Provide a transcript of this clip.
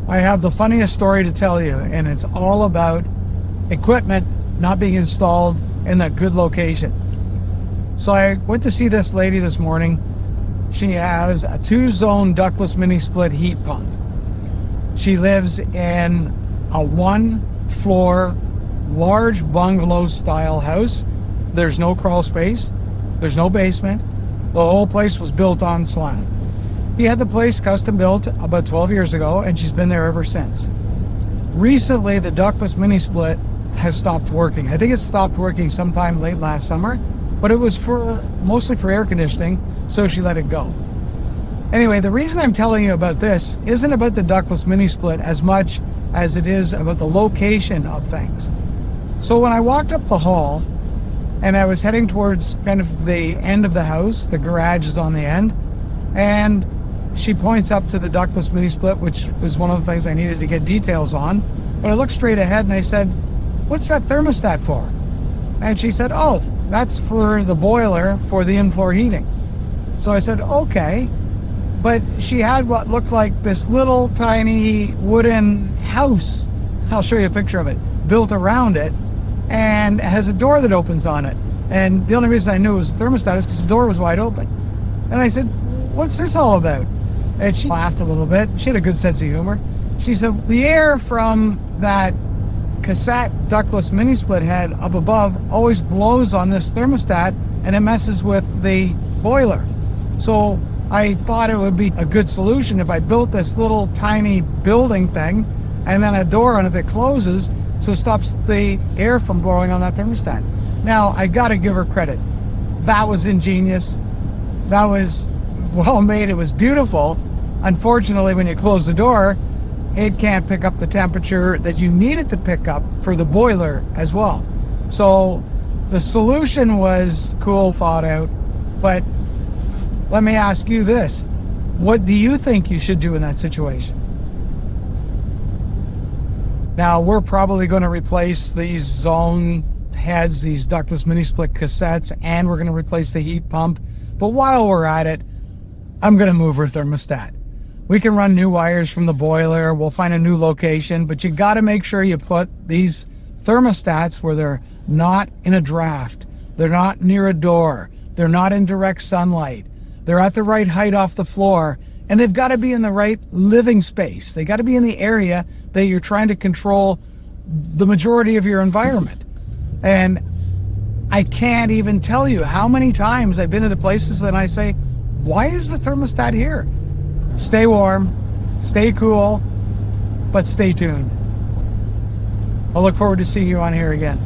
I have the funniest story to tell you, and it's all about equipment not being installed in a good location. So I went to see this lady this morning. She has a 2-zone ductless mini split heat pump. She lives in a 1-floor, large bungalow style house. There's no crawl space. There's no basement. The whole place was built on slab. She had the place custom built about 12 years ago, and she's been there ever since. Recently, the ductless mini split has stopped working. I think it stopped working sometime late last summer, but it was mostly for air conditioning, so she let it go. Anyway, the reason I'm telling you about this isn't about the ductless mini split as much as it is about the location of things. So when I walked up the hall and I was heading towards kind of the end of the house, the garage is on the end, and she points up to the ductless mini split, which was one of the things I needed to get details on. But I looked straight ahead and I said, "What's that thermostat for?" And she said, "Oh, that's for the boiler for the in-floor heating." So I said, "Okay." But she had what looked like this little tiny wooden house, I'll show you a picture of it, built around it, and it has a door that opens on it. And the only reason I knew it was a thermostat is because the door was wide open. And I said, "What's this all about?" And she laughed a little bit. She had a good sense of humor. She said, "The air from that cassette ductless mini split head up above always blows on this thermostat and it messes with the boiler. So I thought it would be a good solution if I built this little tiny building thing and then a door on it that closes so it stops the air from blowing on that thermostat." Now, I gotta give her credit. That was ingenious. That was well made. It was beautiful. Unfortunately, when you close the door, it can't pick up the temperature that you need it to pick up for the boiler as well. So the solution was cool, thought out, but let me ask you this. What do you think you should do in that situation? Now, we're probably going to replace these zone heads, these ductless mini split cassettes, and we're going to replace the heat pump. But while we're at it, I'm going to move her thermostat. We can run new wires from the boiler. We'll find a new location, but you got to make sure you put these thermostats where they're not in a draft. They're not near a door. They're not in direct sunlight. They're at the right height off the floor, and they've got to be in the right living space. They got to be in the area that you're trying to control the majority of your environment. And I can't even tell you how many times I've been to the places and I say, "Why is the thermostat here?" Stay warm, stay cool, but stay tuned. I'll look forward to seeing you on here again.